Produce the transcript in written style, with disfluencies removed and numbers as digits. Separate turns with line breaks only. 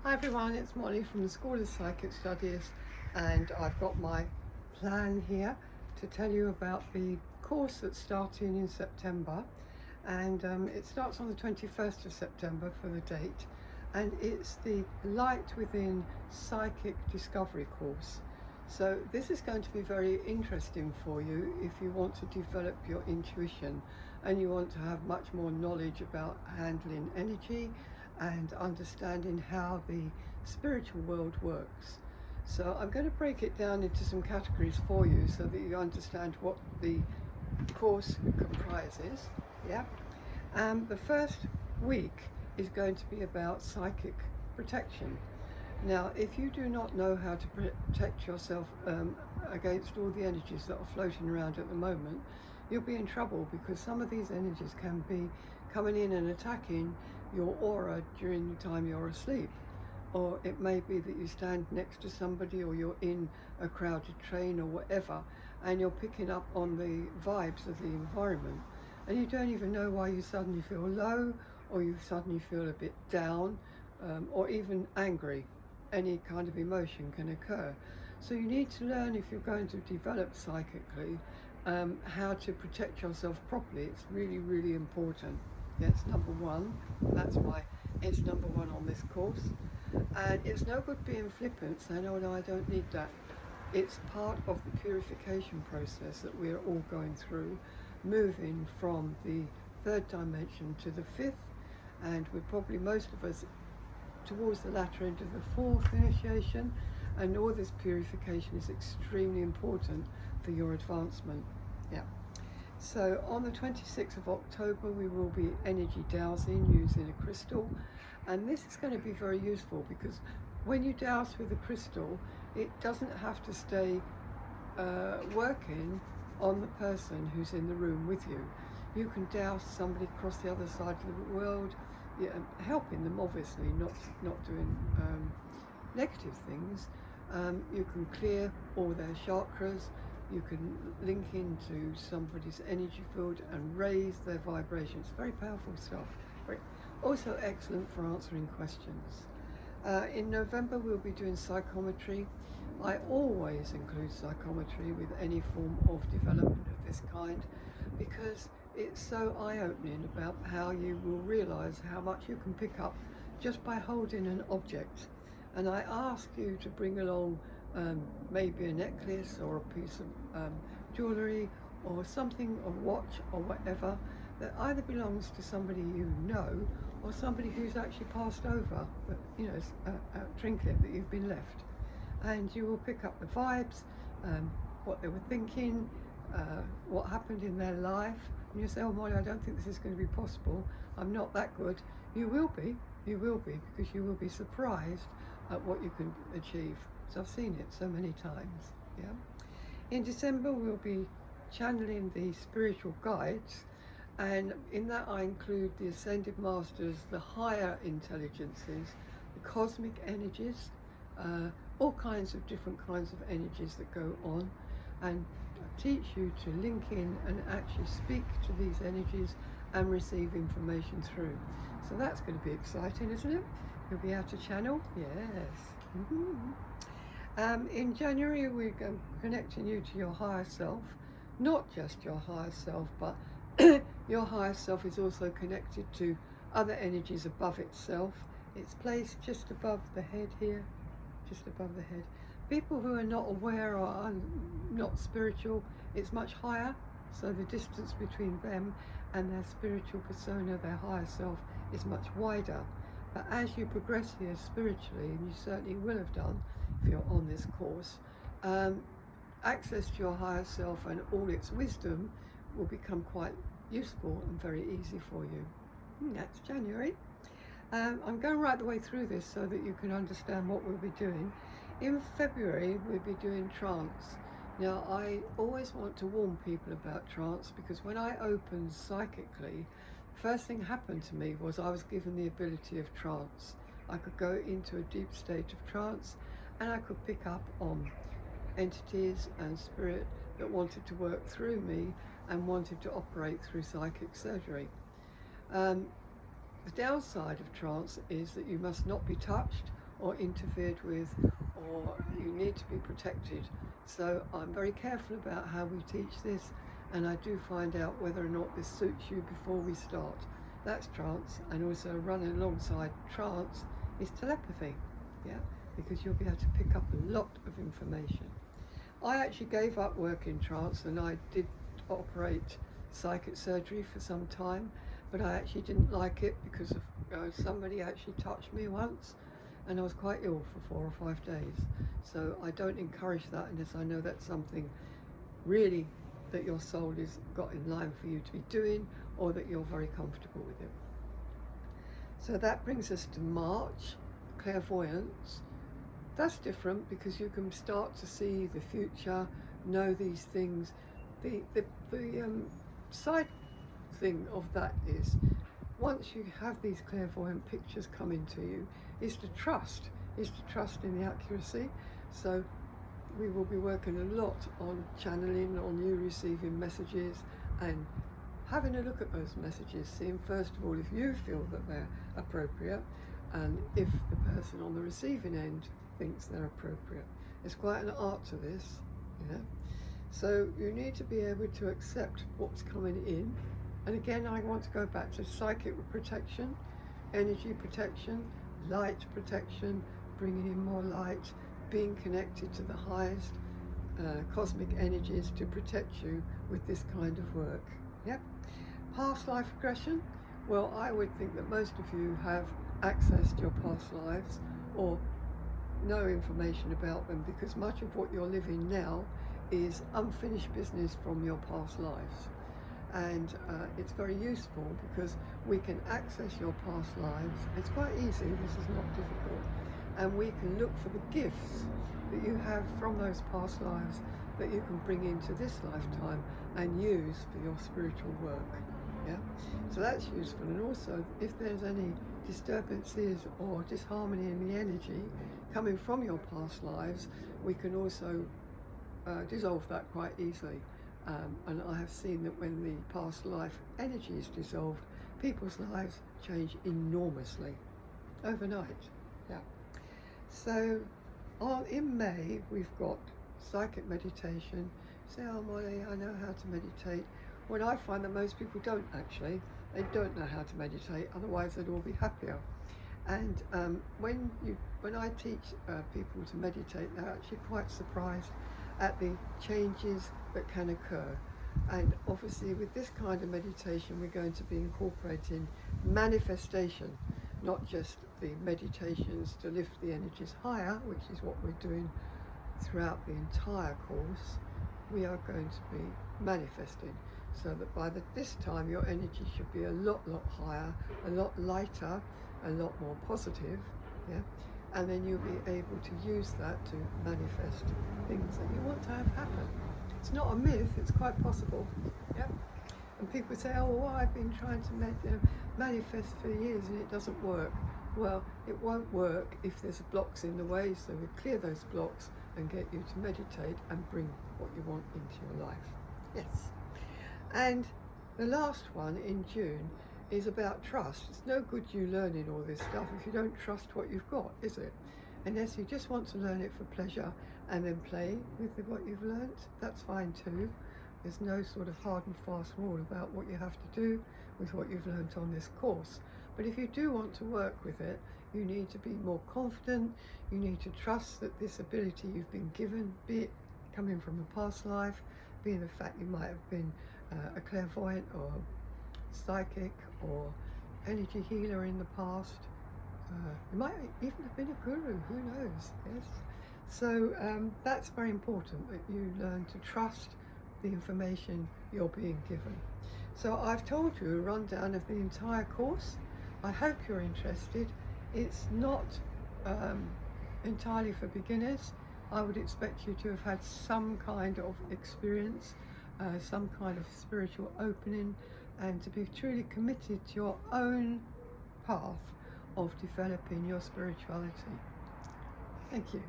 Hi everyone, it's Molly from the School of Psychic Studies, and I've got my plan here to tell you about the course that's starting in September, and it starts on the 21st of September for the date, and it's the Light Within Psychic Discovery course. So this is going to be very interesting for you if you want to develop your intuition and you want to have much more knowledge about handling energy and understanding how the spiritual world works. So I'm going to break it down into some categories for you so that you understand what the course comprises. Yeah. The first week is going to be about psychic protection. Now, if you do not know how to protect yourself against all the energies that are floating around at the moment, you'll be in trouble, because some of these energies can be coming in and attacking your aura during the time you're asleep. Or it may be that you stand next to somebody, or you're in a crowded train or whatever, and you're picking up on the vibes of the environment, and you don't even know why you suddenly feel low, or you suddenly feel a bit down, or even angry. Any kind of emotion can occur. So you need to learn, if you're going to develop psychically, how to protect yourself properly. It's really, really important. That's number one. That's why it's number one on this course. And it's no good being flippant, saying, oh no, I don't need that. It's part of the purification process that we're all going through, moving from the third dimension to the fifth, and we're probably, most of us, towards the latter end of the fourth initiation, and all this purification is extremely important for your advancement. Yeah. So on the 26th of October we will be energy dowsing using a crystal, and this is going to be very useful because when you douse with a crystal, it doesn't have to stay working on the person who's in the room with you. You can douse somebody across the other side of the world, yeah, helping them, obviously, not doing negative things. You can clear all their chakras. You can link into somebody's energy field and raise their vibrations. Very powerful stuff. Also excellent for answering questions. In November we'll be doing psychometry. I always include psychometry with any form of development of this kind, because it's so eye-opening about how you will realise how much you can pick up just by holding an object. And I ask you to bring along maybe a necklace or a piece of jewellery or something, a watch or whatever, that either belongs to somebody you know or somebody who's actually passed over, but you know, a trinket that you've been left. And you will pick up the vibes, what they were thinking, what happened in their life, and you say, oh Molly, I don't think this is going to be possible, I'm not that good. You will be, because you will be surprised at what you can achieve. So I've seen it so many times. Yeah. In December we'll be channeling the spiritual guides, and in that I include the ascended masters, the higher intelligences, the cosmic energies, all kinds of different kinds of energies that go on, and teach you to link in and actually speak to these energies and receive information through. So that's going to be exciting, isn't it? You'll be able to channel. Yes. In January we're connecting you to your higher self. Not just your higher self, but your higher self is also connected to other energies above itself. It's placed just above the head here, just above the head. People who are not aware or are not spiritual, it's much higher, so the distance between them and their spiritual persona, their higher self, is much wider. But as you progress here spiritually, and you certainly will have done if you're on this course, access to your higher self and all its wisdom will become quite useful and very easy for you. That's January. I'm going right the way through this so that you can understand what we'll be doing. In February we'll be doing trance. Now I always want to warn people about trance, because when I opened psychically, first thing happened to me was I was given the ability of trance. I could go into a deep state of trance and I could pick up on entities and spirit that wanted to work through me and wanted to operate through psychic surgery. The downside of trance is that you must not be touched or interfered with, or you need to be protected. So I'm very careful about how we teach this, and I do find out whether or not this suits you before we start. That's trance, and also running alongside trance is telepathy, yeah, because you'll be able to pick up a lot of information. I actually gave up work in trance, and I did operate psychic surgery for some time, but I actually didn't like it because of somebody actually touched me once, and I was quite ill for 4 or 5 days. So I don't encourage that unless I know that's something really that your soul is got in line for you to be doing, or that you're very comfortable with it. So that brings us to March, clairvoyance. That's different because you can start to see the future, know these things. The side thing of that is, once you have these clairvoyant pictures coming to you, is to trust in the accuracy. So we will be working a lot on channeling, on you receiving messages and having a look at those messages, seeing first of all if you feel that they're appropriate, and if the person on the receiving end thinks they're appropriate. It's quite an art to this, yeah. So you need to be able to accept what's coming in. And again, I want to go back to psychic protection, energy protection, light protection, bringing in more light, being connected to the highest cosmic energies to protect you with this kind of work. Yep. Past life regression. Well, I would think that most of you have accessed your past lives or know information about them, because much of what you're living now is unfinished business from your past lives. And it's very useful because we can access your past lives. It's quite easy, this is not difficult. And we can look for the gifts that you have from those past lives that you can bring into this lifetime and use for your spiritual work. Yeah, so that's useful. And also, if there's any disturbances or disharmony in the energy coming from your past lives, we can also dissolve that quite easily. And I have seen that when the past life energy is dissolved, people's lives change enormously overnight. Yeah. So in May we've got psychic meditation. Say, oh Molly, I know how to meditate. Well, I find that most people don't actually. They don't know how to meditate, otherwise they'd all be happier. And when I teach people to meditate, they're actually quite surprised at the changes that can occur. And obviously with this kind of meditation, we're going to be incorporating manifestation, not just the meditations to lift the energies higher, which is what we're doing throughout the entire course. We are going to be manifesting, so that by this time your energy should be a lot higher, a lot lighter, a lot more positive, yeah. And then you'll be able to use that to manifest things that you want to have happen. It's not a myth, it's quite possible. Yeah. And people say, oh, well, I've been trying to manifest for years and it doesn't work. Well, it won't work if there's blocks in the way, so we clear those blocks and get you to meditate and bring what you want into your life. Yes. And the last one in June is about trust. It's no good you learning all this stuff if you don't trust what you've got, is it? Unless you just want to learn it for pleasure and then play with what you've learnt, that's fine too. There's no sort of hard and fast rule about what you have to do with what you've learnt on this course. But if you do want to work with it, you need to be more confident. You need to trust that this ability you've been given, be it coming from a past life, being the fact you might have been a clairvoyant or psychic or energy healer in the past. You might even have been a guru, who knows, yes? So that's very important, that you learn to trust the information you're being given. So I've told you a rundown of the entire course. I hope you're interested. It's not entirely for beginners. I would expect you to have had some kind of experience, some kind of spiritual opening, and to be truly committed to your own path of developing your spirituality. Thank you.